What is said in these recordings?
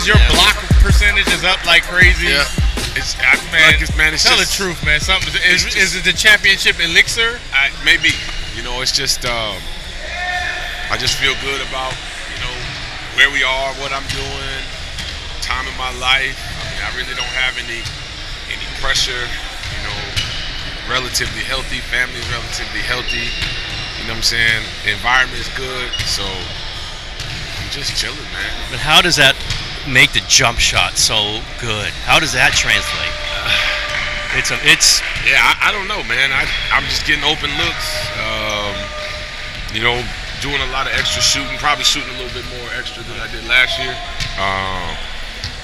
because your block percentage is up like crazy. Yeah. Tell the truth, man. Is it the championship elixir? Maybe. You know, it's just I just feel good about, you know, where we are, what I'm doing, time in my life. I mean, I really don't have any pressure. You know, relatively healthy, family's relatively healthy. You know what I'm saying? The environment is good, so I'm just chilling, man. But how does that make the jump shot so good? How does that translate? I don't know, man. I'm just getting open looks. You know, doing a lot of extra shooting. Probably shooting a little bit more extra than I did last year.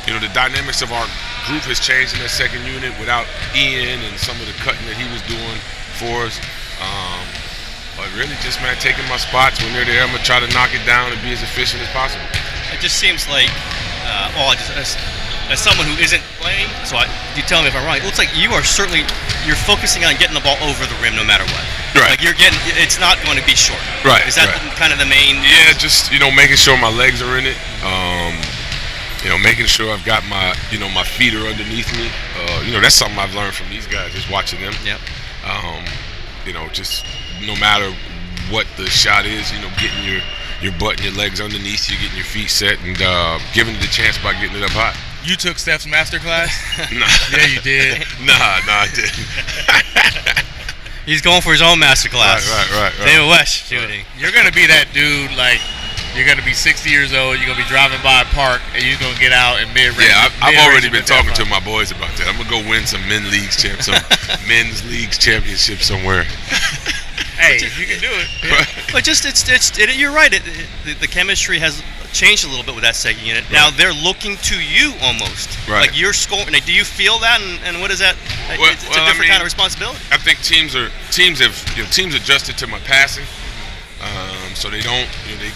You know, the dynamics of our group has changed in that second unit without Ian and some of the cutting that he was doing for us. But really, just man, taking my spots when they're there. I'm gonna try to knock it down and be as efficient as possible. It just seems like, as someone who isn't playing, you tell me if I'm wrong. It looks like you're focusing on getting the ball over the rim no matter what. Right. Like it's not going to be short. Right. Is that kind of the main? Yeah, just making sure my legs are in it. Making sure I've got my my feet are underneath me. That's something I've learned from these guys, just watching them. Yep. Just no matter what the shot is, getting your butt and your legs underneath you, getting your feet set, and giving it a chance by getting it up high. You took Steph's masterclass? Nah. Yeah, you did. Nah, I didn't. He's going for his own masterclass. Right. David West shooting. You're gonna be that dude, like you're gonna be 60 years old. You're gonna be driving by a park, and you're gonna get out and mid-range. Yeah, I've already been talking to my boys about that. I'm gonna go win some men's leagues championship somewhere. Hey, you can do it. Yeah. But you're right. The chemistry has changed a little bit with that second unit. Right. Now they're looking to you almost. Right. Like you're scoring. Like, do you feel that? And what is that? It's a different kind of responsibility. I think teams adjusted to my passing. So they don't.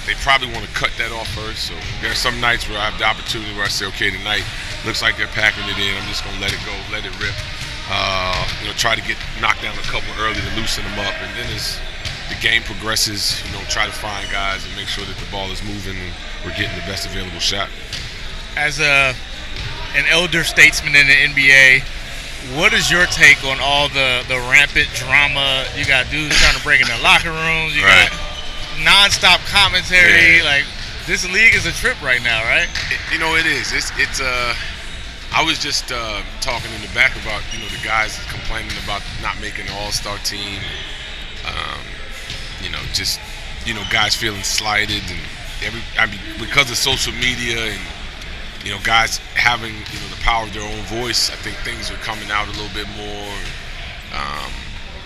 They probably want to cut that off first. So there are some nights where I have the opportunity where I say, okay, tonight looks like they're packing it in. I'm just gonna let it go, let it rip. Try to get knocked down a couple early to loosen them up, and then as the game progresses, try to find guys and make sure that the ball is moving and we're getting the best available shot. As an elder statesman in the NBA, what is your take on all the rampant drama? You got dudes trying to break in the locker rooms. You got nonstop commentary. Yeah. Like, this league is a trip right now, right? It is. It's I was just talking in the back about the guys complaining about not making the All-Star team. Guys feeling slighted and because of social media and guys having the power of their own voice. I think things are coming out a little bit more.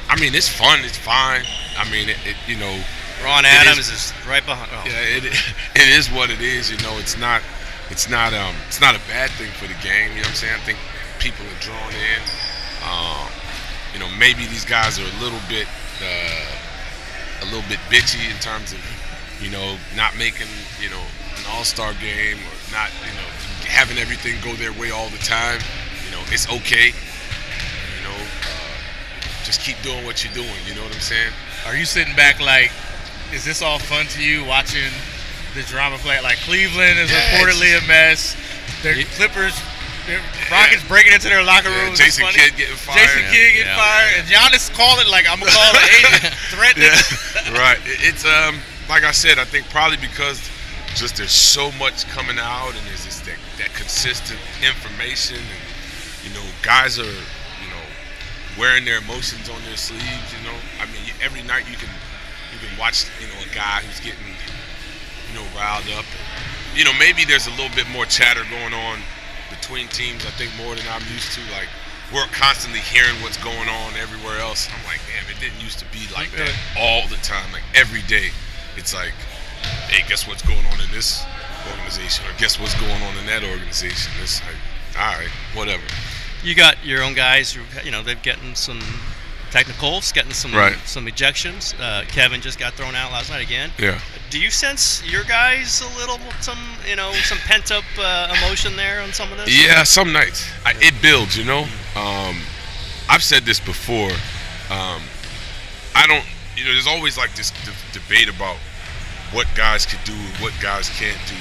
It's fun. It's fine. Ron Adams is right behind. Oh. Yeah, it is what it is. It's not a bad thing for the game. You know what I'm saying? I think people are drawn in. Maybe these guys are a little bit bitchy in terms of not making an all-star game or not having everything go their way all the time. It's okay. Just keep doing what you're doing. You know what I'm saying? Are you sitting back like, is this all fun to you watching the drama play? Like, Cleveland is reportedly a mess. The Clippers, Rockets breaking into their locker rooms. Jason Kidd getting fired. Fired. And Giannis calling like, I'm going to call an agent threatening. Yeah. Right. It's like I said, I think probably because just there's so much coming out and there's just that consistent information and guys are wearing their emotions on their sleeves. Every night you can watch a guy who's getting riled up. Maybe there's a little bit more chatter going on between teams, I think, more than I'm used to. Like, we're constantly hearing what's going on everywhere else. I'm like, damn, it didn't used to be like that all the time. Like, every day it's like, hey, guess what's going on in this organization, or guess what's going on in that organization. It's like, all right, whatever. You got your own guys who they're getting some technicals, getting some ejections. Kevin just got thrown out last night again. Yeah. Do you sense your guys some pent up emotion there on some of this? Yeah, some nights it builds. I've said this before. I don't. There's always like this debate about what guys could do and what guys can't do.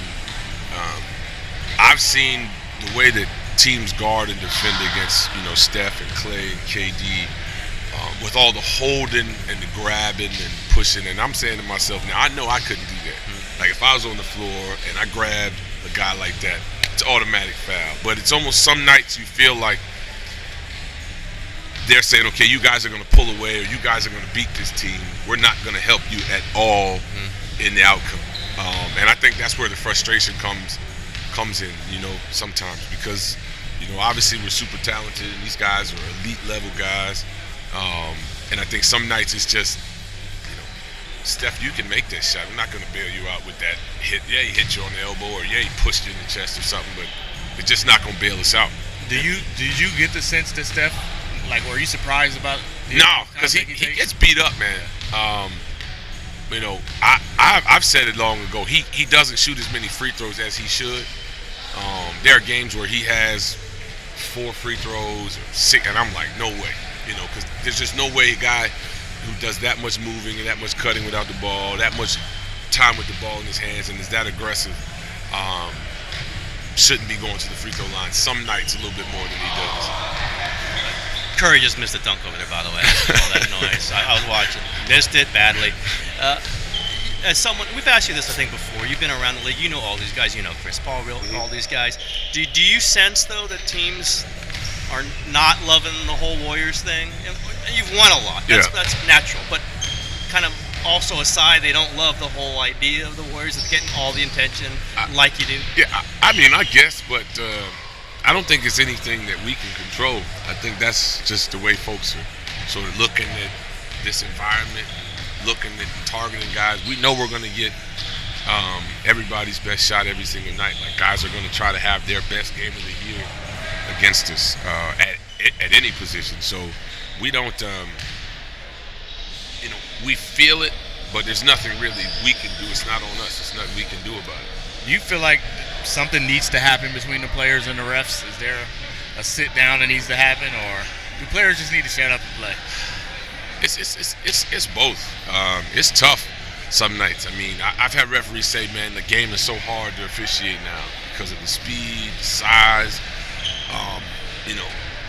I've seen the way that teams guard and defend against, Steph and Clay and KD, with all the holding and the grabbing and pushing. And I'm saying to myself, now I know I couldn't do that. Like if I was on the floor and I grabbed a guy like that, it's automatic foul. But it's almost some nights you feel like they're saying, okay, you guys are going to pull away, or you guys are going to beat this team. We're not going to help you at all in the outcome. And I think that's where the frustration comes in, sometimes, because, obviously we're super talented and these guys are elite level guys. And I think some nights it's just, Steph, you can make that shot. I'm not going to bail you out with that hit. Yeah, he hit you on the elbow, or yeah, he pushed you in the chest or something, but it's just not going to bail us out. Did you get the sense that Steph, were you surprised about? No, because he gets beat up, man. I've said it long ago. He doesn't shoot as many free throws as he should. There are games where he has 4 free throws or 6, and I'm like, no way, because there's just no way a guy who does that much moving and that much cutting without the ball, that much time with the ball in his hands, and is that aggressive, shouldn't be going to the free throw line some nights a little bit more than he does. Curry just missed a dunk over there, by the way. All that noise. I was watching. Missed it badly. As someone, we've asked you this, I think, before. You've been around the league. You know all these guys. You know Chris Paul, all these guys. Do you sense, though, that teams are not loving the whole Warriors thing? You've won a lot. That's natural. But kind of also aside, they don't love the whole idea of the Warriors of getting all the attention like you do. Yeah, I mean, I guess, but I don't think it's anything that we can control. I think that's just the way folks are sort of looking at this environment, looking at targeting guys. We know we're going to get everybody's best shot every single night. Like, guys are going to try to have their best game of the year against us at any position. So we don't, we feel it, but there's nothing really we can do. It's not on us. It's nothing we can do about it. Do you feel like something needs to happen between the players and the refs? Is there a sit down that needs to happen, or do players just need to shut up and play? It's both. It's tough some nights. I mean, I've had referees say, man, the game is so hard to officiate now because of the speed, the size.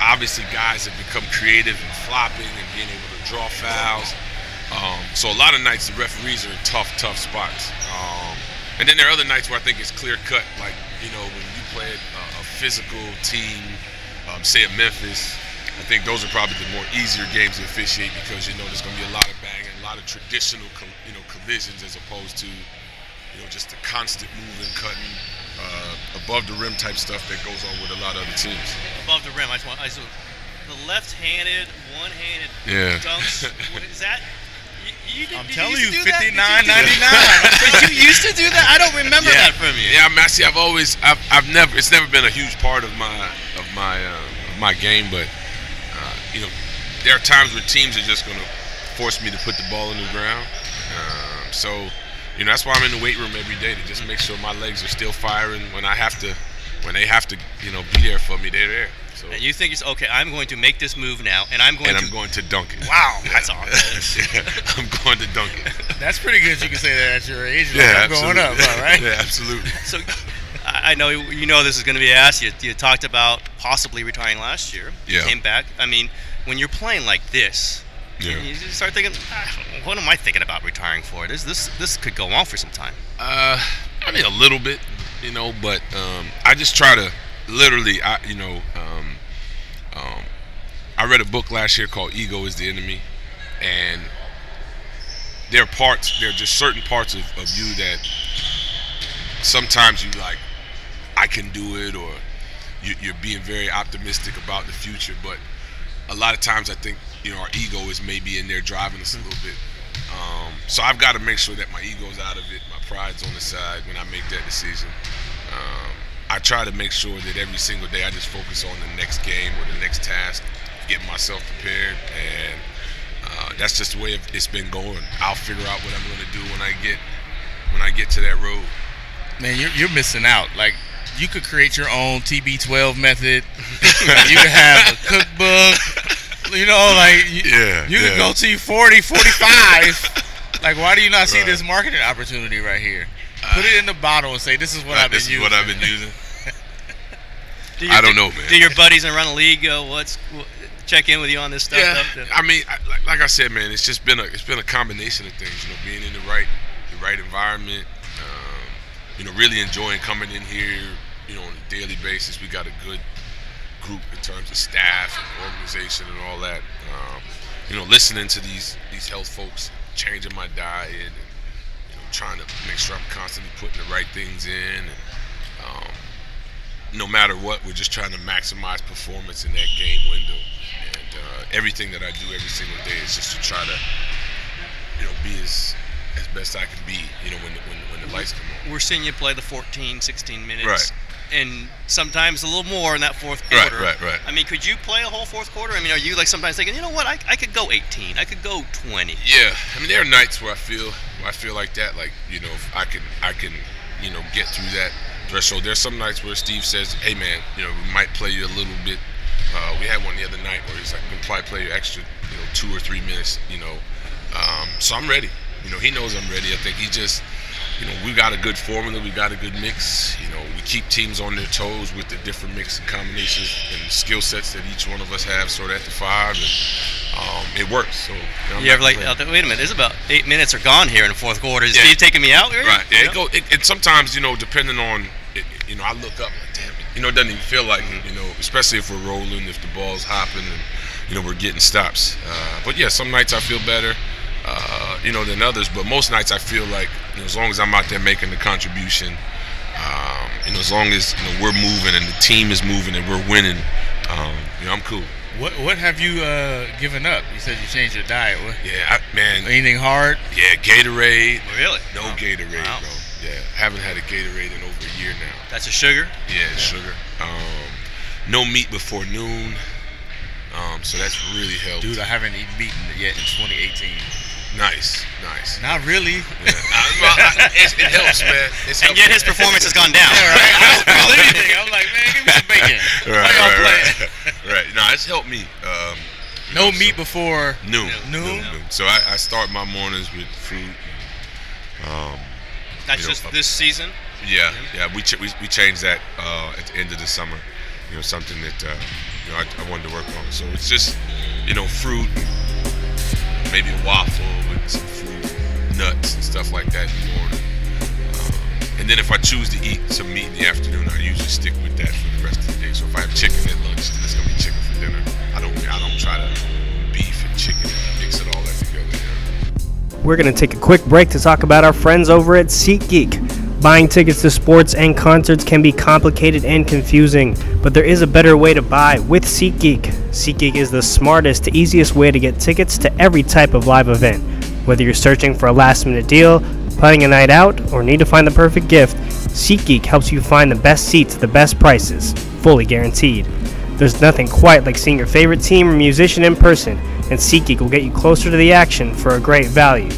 Obviously guys have become creative and flopping and being able to draw fouls. So a lot of nights the referees are in tough spots. And then there are other nights where I think it's clear cut, like, when you play a physical team, say at Memphis, I think those are probably the more easier games to officiate because there's going to be a lot of banging, a lot of traditional collisions as opposed to just the constant moving, cutting, above the rim type stuff that goes on with a lot of other teams. Above the rim, I saw the left-handed, one-handed dunks. What is that? I'm telling you, 59.99. Did you used to do that? I don't remember that from you. Yeah, Massey, it's never been a huge part of my game, but there are times where teams are just going to force me to put the ball in the ground. So that's why I'm in the weight room every day, to just make sure my legs are still firing when they have to be there for me. They're there. So. And you think it's okay? I'm going to make this move now, and I'm going to dunk it. Wow, that's awesome. I'm going to dunk it. That's pretty good. You can say that at your age. Yeah, I'm going up, all right? Yeah, absolutely. So, I know this is going to be asked. You talked about possibly retiring last year. You came back. I mean, when you're playing like this, you start thinking, what am I thinking about retiring for? This could go on for some time. I mean, a little bit, but I just try to literally, I read a book last year called Ego is the Enemy, and there are just certain parts of you that sometimes you like, I can do it, or you're being very optimistic about the future, but a lot of times I think our ego is maybe in there driving us a little bit. So I've got to make sure that my ego's out of it, my pride's on the side when I make that decision. I try to make sure that every single day I just focus on the next game or the next task, getting myself prepared, and that's just the way it's been going. I'll figure out what I'm going to do when I get to that road. Man, you're missing out. Like, you could create your own TB12 method. You could have a cookbook. You could go to 40, 45. Like, why do you not see this marketing opportunity right here? Put it in the bottle and say, this is what I've been using. This is what I've been using. I don't know, man. Do your buddies around the league check in with you on this stuff? Yeah, I mean, like I said, man, it's just been a combination of things. You know, being in the right environment. You know, really enjoying coming in here. You know, on a daily basis. We got a good group in terms of staff and organization and all that. You know, listening to these health folks, changing my diet, and you know, trying to make sure I'm constantly putting the right things in. And no matter what, we're just trying to maximize performance in that game window. And everything that I do every single day is just to try to, you know, be as best I can be. You know, when the lights come on. We're seeing you play the 14, 16 minutes. Right. And sometimes a little more in that fourth quarter. Right. I mean, could you play a whole fourth quarter? I mean, are you like sometimes thinking, you know what, I could go 18, I could go 20? Yeah, I mean, there are nights where I feel like that, like, you know, if I can, you know, get through that threshold. There's some nights where Steve says, hey man, you know, we might play you a little bit. We had one the other night where he's like, we'll probably play you extra, you know, 2 or 3 minutes, you know. So I'm ready. You know, he knows I'm ready. I think he just, you know, we got a good formula, we got a good mix. You know, we keep teams on their toes with the different mix and combinations and skill sets that each one of us have, sort of at the 5, and it works. So you ever like, wait a minute, there's about 8 minutes are gone here in the fourth quarter. Is Steve taking me out? Right. Yeah. It sometimes, you know, depending on, you know, I look up like, damn it. You know, it doesn't even feel like it. You know, especially if we're rolling, if the ball's hopping, and you know, we're getting stops. But yeah, some nights I feel better. You know, than others, but most nights I feel like, you know, as long as I'm out there making the contribution, you know, as long as, you know, we're moving and the team is moving and we're winning, you know, I'm cool. What have you given up? You said you changed your diet. Yeah, man. Anything hard? Yeah, Gatorade. Really? No Gatorade, bro. Yeah, haven't had a Gatorade in over a year now. That's a sugar? Yeah, sugar. No meat before noon. So that's really helped. Dude, I haven't eaten meat yet in 2018. Nice. Not really. Yeah. It helps, man. And yet his performance has gone down. Right? I don't feel anything. I'm like, man, give me some bacon. Right. No, it's helped me. No meat before noon. So I start my mornings with fruit. That's just this season? Yeah. We changed that at the end of the summer. You know, something that you know, I wanted to work on. So it's just, you know, fruit, maybe a waffle with some fruit, nuts and stuff like that in the morning. And then if I choose to eat some meat in the afternoon, I usually stick with that for the rest of the day. So if I have chicken at lunch, then it's gonna be chicken for dinner. I don't try to beef and chicken and mix it all that together. You know? We're gonna take a quick break to talk about our friends over at SeatGeek. Buying tickets to sports and concerts can be complicated and confusing, but there is a better way to buy with SeatGeek. SeatGeek is the smartest, easiest way to get tickets to every type of live event. Whether you're searching for a last-minute deal, planning a night out, or need to find the perfect gift, SeatGeek helps you find the best seats at the best prices, fully guaranteed. There's nothing quite like seeing your favorite team or musician in person, and SeatGeek will get you closer to the action for a great value.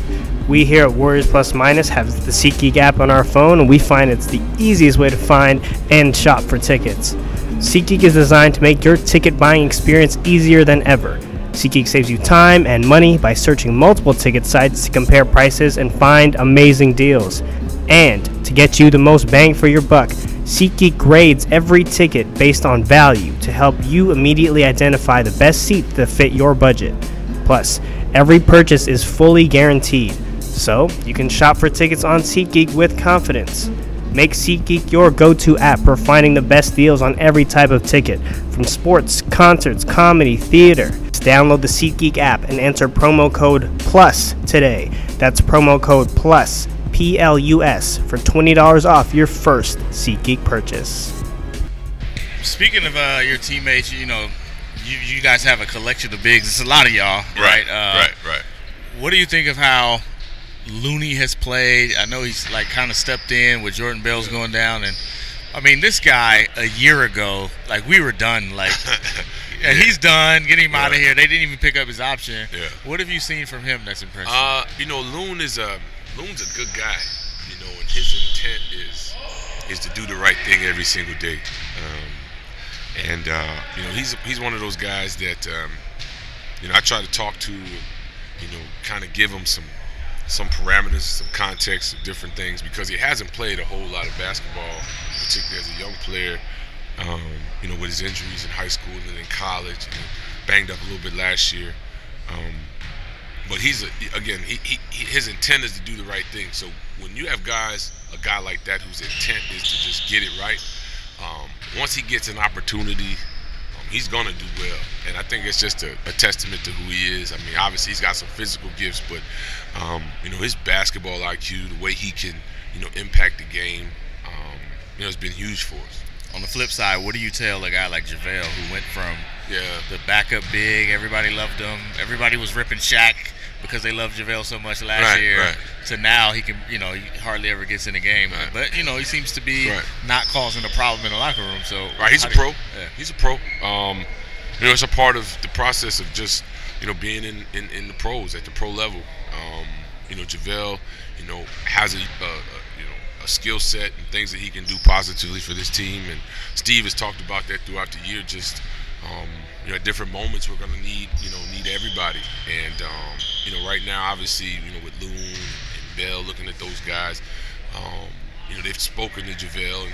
We here at Warriors Plus Minus have the SeatGeek app on our phone, and we find it's the easiest way to find and shop for tickets. SeatGeek is designed to make your ticket buying experience easier than ever. SeatGeek saves you time and money by searching multiple ticket sites to compare prices and find amazing deals. And to get you the most bang for your buck, SeatGeek grades every ticket based on value to help you immediately identify the best seat to fit your budget. Plus, every purchase is fully guaranteed, so you can shop for tickets on SeatGeek with confidence. Make SeatGeek your go-to app for finding the best deals on every type of ticket, from sports, concerts, comedy, theater. Download the SeatGeek app and enter promo code PLUS today. That's promo code PLUS, P-L-U-S, for $20 off your first SeatGeek purchase. Speaking of your teammates, you know, you guys have a collection of bigs. It's a lot of y'all, right? Right. What do you think of how Looney has played? I know he's like kind of stepped in with Jordan Bell's going down, and I mean, this guy a year ago, like we were done. Like, yeah, he's done. Get him out of here. They didn't even pick up his option. Yeah. What have you seen from him that's impressive? You know, Loon's a good guy. You know, and his intent is to do the right thing every single day. And you know, he's one of those guys that you know, I try to talk to, you know, kind of give him some parameters, some context of different things, because he hasn't played a whole lot of basketball, particularly as a young player. You know, with his injuries in high school and in college, and banged up a little bit last year. But his intent is to do the right thing. So when you have a guy like that whose intent is to just get it right, once he gets an opportunity, he's going to do well. And I think it's just a testament to who he is. I mean, obviously he's got some physical gifts, but, you know, his basketball IQ, the way he can, you know, impact the game, you know, has been huge for us. On the flip side, what do you tell a guy like JaVale who went from the backup big, everybody loved him, everybody was ripping Shaq because they loved JaVale so much last year, to now he can, you know, he hardly ever gets in the game. But, you know, he seems to be not causing a problem in the locker room. So he's a pro. Yeah. He's a pro. You know, it's a part of the process of just, you know, being in the pros at the pro level. You know, JaVale, you know, has a skill set and things that he can do positively for this team, and Steve has talked about that throughout the year. Just you know, at different moments we're going to need everybody, and you know, right now obviously, you know, with Loon and Bell, looking at those guys, you know, they've spoken to JaVale, and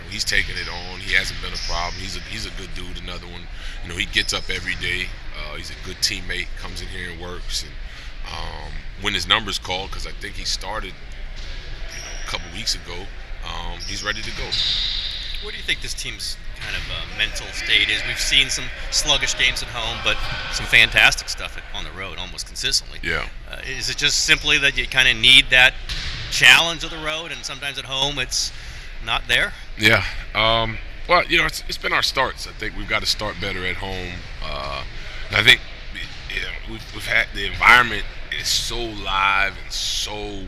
he's taking it on. He hasn't been a problem. He's a good dude. Another one, you know, he gets up every day. He's a good teammate, comes in here and works, and when his number's called, because I think he started a couple weeks ago, he's ready to go. What do you think this team's kind of mental state is? We've seen some sluggish games at home, but some fantastic stuff on the road almost consistently. Yeah. Is it just simply that you kind of need that challenge of the road, and sometimes at home it's not there? Yeah. Well, you know, it's been our starts. I think we've got to start better at home. And I think, you know, we've had the environment is so live and so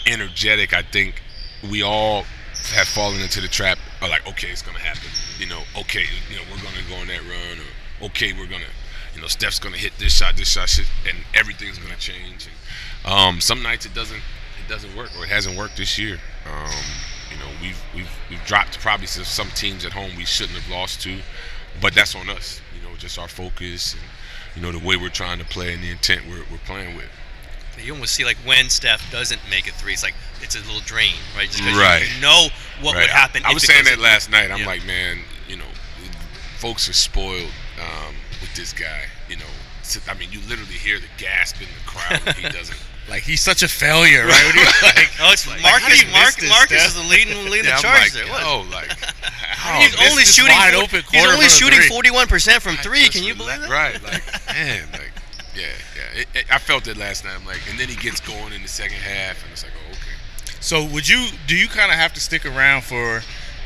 energetic. I think we all have fallen into the trap of like, okay, it's gonna happen. You know, okay, you know, we're gonna go on that run, or okay, we're gonna, you know, Steph's gonna hit this shot, and everything's gonna change. And some nights it doesn't work, or it hasn't worked this year. You know, we've dropped probably some teams at home we shouldn't have lost to, but that's on us. You know, just our focus and, you know, the way we're trying to play and the intent we're playing with. You almost see like when Steph doesn't make a three, it's like it's a little drain, right? Just because you know what would happen. I was saying that last night. I'm like, man, you know, folks are spoiled with this guy. You know, I mean, you literally hear the gasp in the crowd when he doesn't. Like, he's such a failure, right? Like, oh, it's like, Marcus. Marcus is the leading the charge there. Oh, like he's only shooting 41% from three. Can you believe that? Right, like, man, like. Yeah. I felt it last night. I'm like, and then he gets going in the second half, and it's like, oh, okay. So do you kind of have to stick around for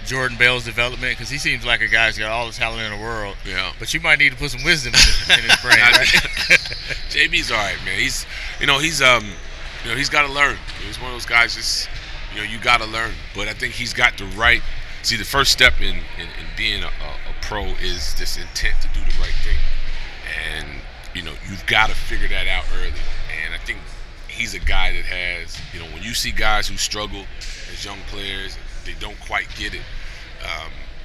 Jordan Bell's development? Because he seems like a guy who's got all the talent in the world. Yeah. But you might need to put some wisdom in his brain, right? JB's all right, man. He's got to learn. He's one of those guys. Just, you know, you got to learn. But I think he's got the right. See, the first step in being a pro is this intent to do the right thing, and you know, you've got to figure that out early. And I think he's a guy that has, you know, when you see guys who struggle as young players, they don't quite get it.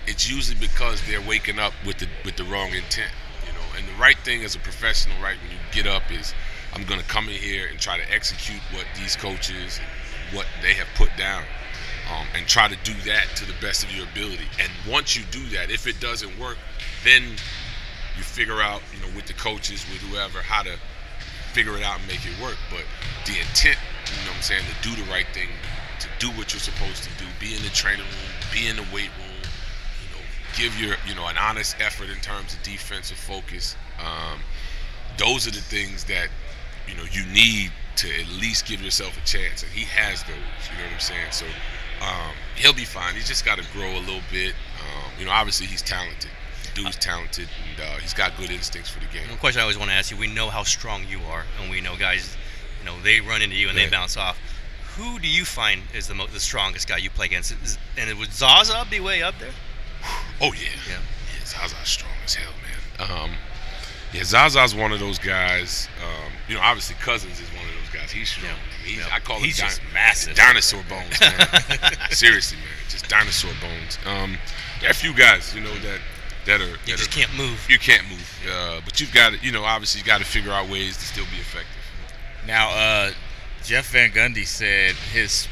It's usually because they're waking up with the wrong intent, you know. And the right thing as a professional, right, when you get up is, I'm going to come in here and try to execute what these coaches, what they have put down, and try to do that to the best of your ability. And once you do that, if it doesn't work, then you figure out, you know, with the coaches, with whoever, how to figure it out and make it work. But the intent, you know what I'm saying, to do the right thing, to do what you're supposed to do, be in the training room, be in the weight room, you know, give your, you know, an honest effort in terms of defensive focus. Those are the things that, you know, you need to at least give yourself a chance. And he has those, you know what I'm saying? So he'll be fine. He's just got to grow a little bit. You know, obviously he's talented. Dude's talented, and he's got good instincts for the game. One question I always want to ask you: we know how strong you are, and we know guys, you know, they run into you and they bounce off. Who do you find is the strongest guy you play against? And would Zaza be way up there? Oh yeah. Zaza's strong as hell, man. Yeah, Zaza's one of those guys. You know, obviously Cousins is one of those guys. He's strong. I call him just massive. Dinosaur bones, man. Seriously, man, just dinosaur bones. There are a few guys, you know, that you just can't move. You can't move. But you've got to, you know, obviously you got to figure out ways to still be effective. Now, Jeff Van Gundy said his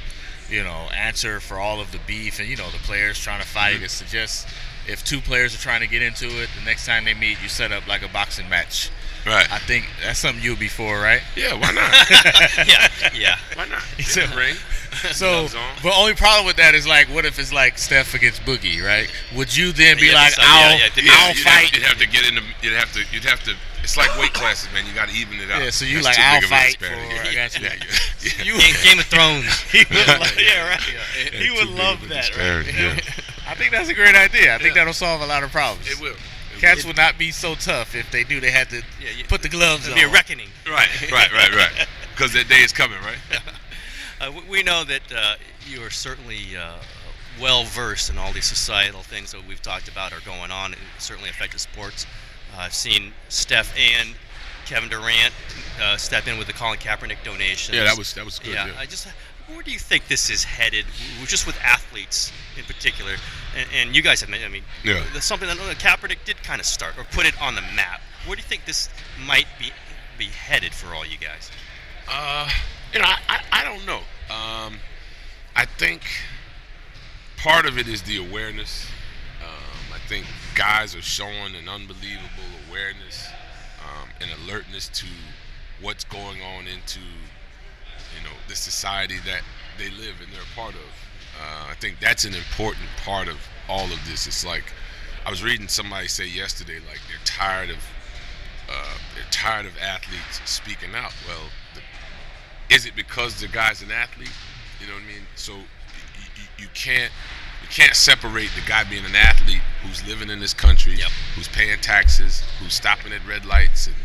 answer for all of the beef and the players trying to fight. It's to just, if two players are trying to get into it, the next time they meet, you set up like a boxing match. Right. I think that's something you'll be for, right? Yeah, why not? Yeah. Why not? So- In the ring. So, Gloves on. but only problem with that is like, what if it's like Steph against Boogie, right? Would you then be Yeah, like, so- I'll yeah, fight? You'd have to get in the. You'd have to. It's like weight classes, man. You got to even it out. Yeah, so you That's like, too I'll big of a fight disparity. for. I got you. Yeah. You Game of Thrones. he would love, yeah, right. Yeah, He would too big love of a that, disparity, right? yeah. I think that's a great idea. I think Yeah. that'll solve a lot of problems. It will. Cats would not be so tough if they knew they had to put the gloves It'll on. be a reckoning. Right. Because that day is coming, right? We know that you are certainly well versed in all these societal things that we've talked about are going on and certainly affected sports. I've seen Steph and Kevin Durant step in with the Colin Kaepernick donations. Yeah, that was good. Yeah, where do you think this is headed, just with athletes in particular? And you guys have, Yeah. there's something that Kaepernick did kind of start or put it on the map. Where do you think this might be headed for all you guys? I don't know. I think part of it is the awareness. I think guys are showing an unbelievable awareness and alertness to what's going on into the society that they live and they're a part of. I think that's an important part of all of this. It's like I was reading somebody say yesterday, like they're tired of athletes speaking out. Well, is it because the guy's an athlete? You know what I mean? So you can't separate the guy being an athlete who's living in this country, who's paying taxes, who's stopping at red lights and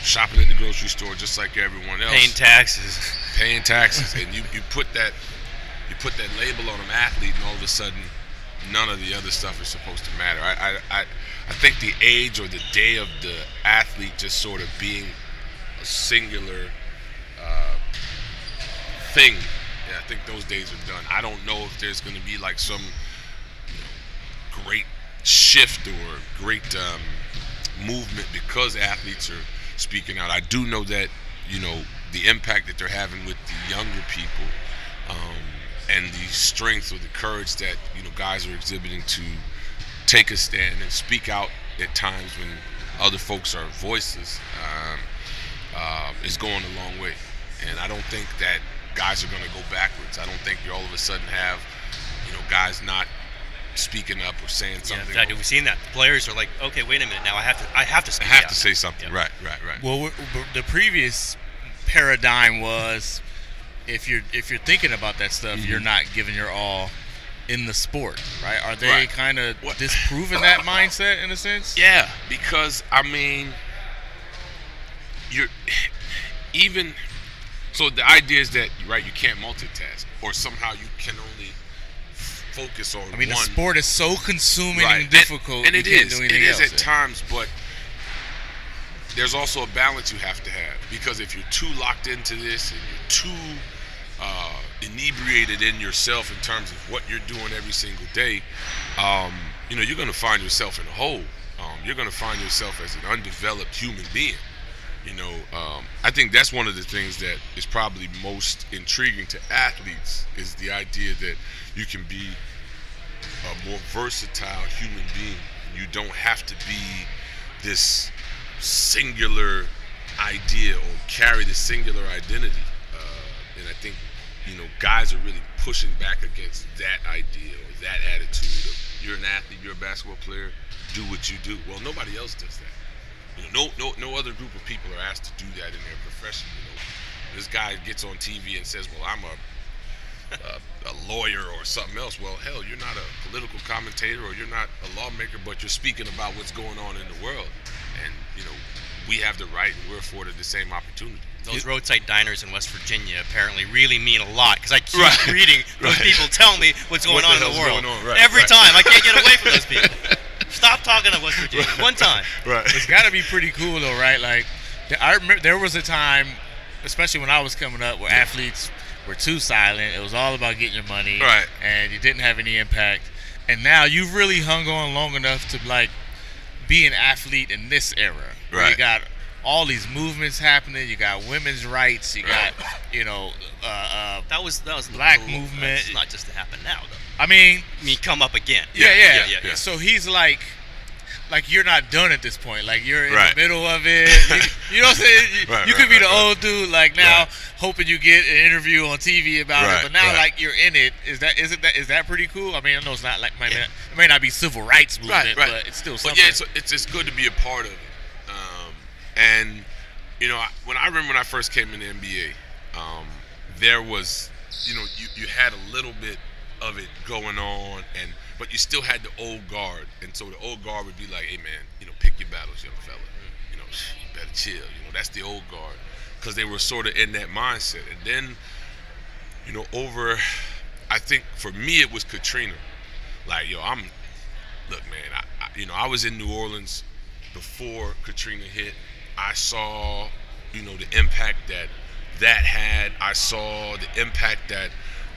shopping at the grocery store just like everyone else. Paying taxes. And you put that label on an athlete, and all of a sudden none of the other stuff is supposed to matter. I think the age or the day of the athlete just sort of being a singular thing, I think those days are done. I don't know if there's going to be like some great shift or great movement because athletes are speaking out. I do know that the impact that they're having with the younger people and the strength or the courage that guys are exhibiting to take a stand and speak out at times when other folks are voiceless is going a long way. And I don't think that guys are going to go backwards. I don't think you all of a sudden have guys not speaking up or saying something. Yeah, in fact, we've seen that. Players are like, okay, wait a minute, now I have to speak I have out. to say something. Yeah. Right. Well, the previous paradigm was if you're thinking about that stuff, you're not giving your all in the sport, right? Are they kind of disproving that mindset in a sense? Yeah, because you're even. So the idea is that you can't multitask, or somehow you can only focus on one. The sport is so consuming and difficult, and it you can't is. do It anything is else. at times, but there's also a balance you have to have, because if you're too locked into this and you're too inebriated in yourself in terms of what you're doing every single day, you're going to find yourself in a hole. You're going to find yourself as an undeveloped human being. I think that's one of the things that is probably most intriguing to athletes, is the idea that you can be a more versatile human being. You don't have to be this singular idea or carry the singular identity. And I think, guys are really pushing back against that idea or that attitude of, you're an athlete, you're a basketball player, do what you do. Well, nobody else does that. No other group of people are asked to do that in their profession. This guy gets on TV and says, well, I'm a lawyer or something else. Well, hell, you're not a political commentator or you're not a lawmaker, but you're speaking about what's going on in the world. And, we have the right and we're afforded the same opportunity. Those roadside diners in West Virginia apparently really mean a lot, because I keep reading those people tell me what's going on in the world. Every time. I can't get away from those people. Stop talking to West Virginia. One time. Right. It's got to be pretty cool, though, right? Like, I remember there was a time, especially when I was coming up, where athletes were too silent. It was all about getting your money. Right. And you didn't have any impact. And now you've really hung on long enough to, like, be an athlete in this era. Where Right. you got all these movements happening. You got women's rights. You got that was black movement. It's not just to happen now, though. I mean, come up again. Yeah. So he's like you're not done at this point. Like you're in the middle of it. You know what I'm saying? You could be the old dude now, hoping you get an interview on TV about it. But now like you're in it. Is that pretty cool? I mean, I know it's not like it may not be civil rights movement, but it's still something. But yeah, it's good to be a part of it. And when I first came in the NBA, there was you had a little bit of it going on, but you still had the old guard, and so the old guard would be like, "Hey man, pick your battles, young fella. You better chill." That's the old guard, because they were sort of in that mindset. And then, I think for me it was Katrina. Like, look, man, I was in New Orleans before Katrina hit. I saw, the impact that had. I saw the impact that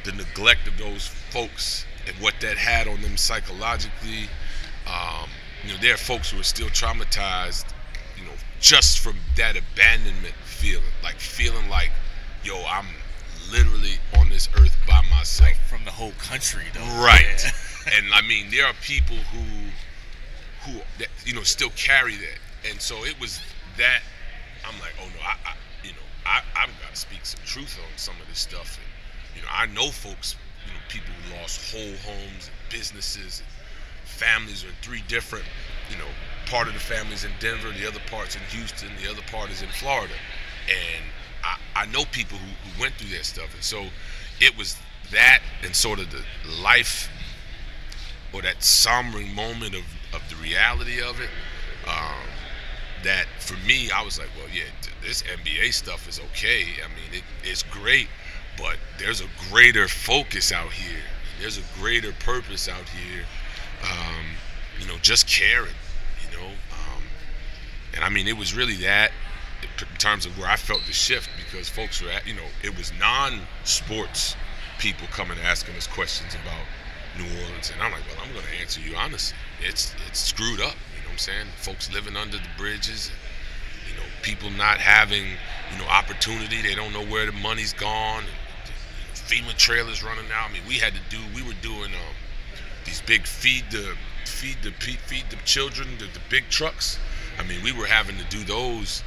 the neglect of those folks and what that had on them psychologically. There are folks who are still traumatized, just from that abandonment feeling like, yo, I'm literally on this earth by myself. Like from the whole country, though. Right. Yeah. And I mean, there are people who that, still carry that. And so it was that I'm like, oh no, I've got to speak some truth on some of this stuff. And, I know folks, people who lost whole homes, and businesses, and families are in 3 different, part of the family's in Denver, the other part's in Houston, the other part is in Florida. And I know people who went through that stuff. And so it was that and sort of the life or that sombering moment of the reality of it, that for me, I was like, well, yeah, this NBA stuff is okay. I mean, it's great, but there's a greater focus out here. There's a greater purpose out here, just caring, and I mean, it was really that in terms of where I felt the shift, because folks were at, it was non-sports people coming asking us questions about New Orleans, and I'm like, well, I'm going to answer you honestly. It's screwed up, what I'm saying? Folks living under the bridges, and, people not having, opportunity. They don't know where the money's gone. And, FEMA trailers running out. I mean, we were doing these big feed the children, the big trucks. I mean, we were having to do those.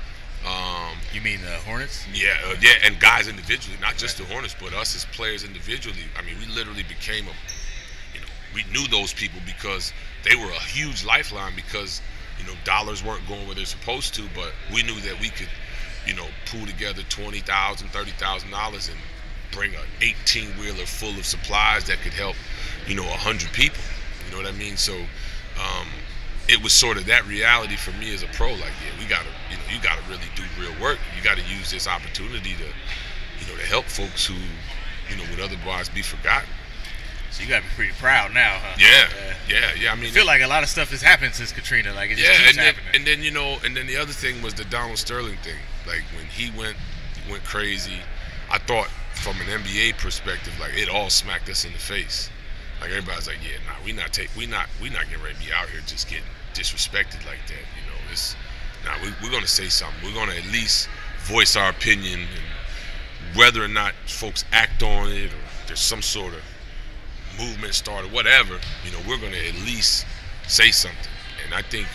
You mean the Hornets? Yeah, and guys individually, not just the Hornets, but us as players individually. I mean, we literally became we knew those people because they were a huge lifeline, because, dollars weren't going where they're supposed to, but we knew that we could, pool together $20,000, $30,000 and bring an 18-wheeler full of supplies that could help, 100 people. You know what I mean? So, it was sort of that reality for me as a pro. Like, yeah, we gotta, you gotta really do real work. You gotta use this opportunity to, to help folks who, would otherwise be forgotten. So you gotta be pretty proud now, huh? Yeah. I mean, I feel like a lot of stuff has happened since Katrina. Like, it just keeps happening. And then the other thing was the Donald Sterling thing. Like, when he went crazy, I thought from an NBA perspective, like, it all smacked us in the face. Like, everybody's like, yeah, nah, we not getting ready to be out here just getting disrespected like that. We're gonna say something. We're gonna at least voice our opinion, and whether or not folks act on it or there's some sort of movement started, whatever, we're gonna at least say something. And I think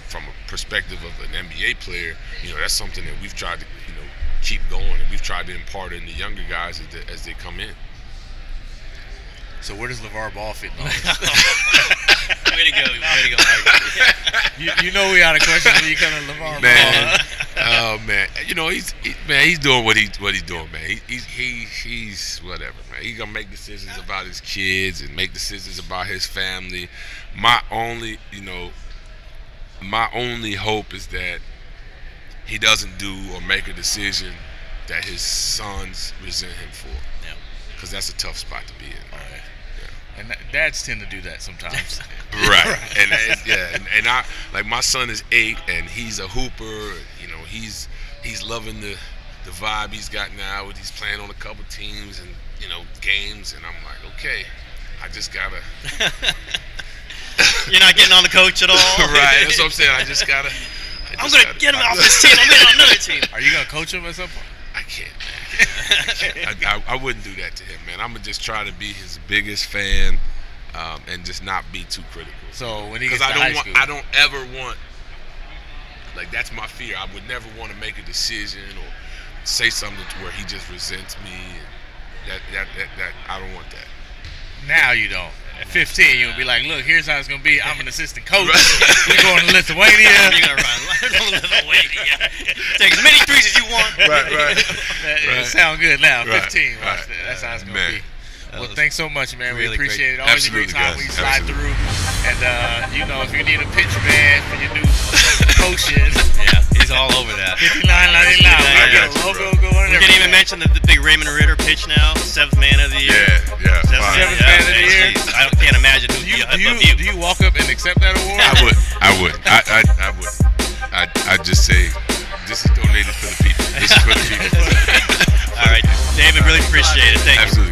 from a perspective of an NBA player, that's something that we've tried to keep going, and we've tried to impart in the younger guys as they come in. So where does LeVar Ball fit in all this? Way to go, Mike. You know we out of questions when you come to LeVar Ball. Oh man, he's doing what he's doing, man. He's whatever, man. He's gonna make decisions about his kids and make decisions about his family. My only hope is that he doesn't do or make a decision that his sons resent him for. Yeah. Because that's a tough spot to be in. All right. Yeah. And dads tend to do that sometimes. Right. And I, like, my son is 8 and he's a hooper. He's loving the vibe he's got now. He's playing on a couple teams and games, and I'm like, okay, I just gotta. You're not getting on the coach at all. Right. That's what I'm saying. I I'm going to get him off this team. I'm in on another team. Are you going to coach him at some point? I can't, man. I wouldn't do that to him, man. I'm going to just try to be his biggest fan and just not be too critical. So when he gets to high school. I don't ever want, like, that's my fear. I would never want to make a decision or say something to where he just resents me. And that I don't want that. Now you don't. At 15, you'll be like, look, here's how it's going to be. I'm an assistant coach. We're going to Lithuania. You're going to run Lithuania. Take as many threes as you want. Right. It sounds good now. Right. 15. Right. That's how it's going to be. Well, thanks so much, man. Really we appreciate great. it. Always Absolutely, a great time guys. when you slide Absolutely. through. And, if you need a picture, man, for your new potion. Yeah, he's all over that. $59.99. I got you, Logo bro. going We didn't even mention the big Raymond Ritter pitch now. 7th man of the year. Yeah. Seventh man of the year. I can't imagine who Do you walk up and accept that award? I would. I would. I'd just say, this is donated for the people. This is for the people. All right, David, really appreciate it. Thank you. Absolutely.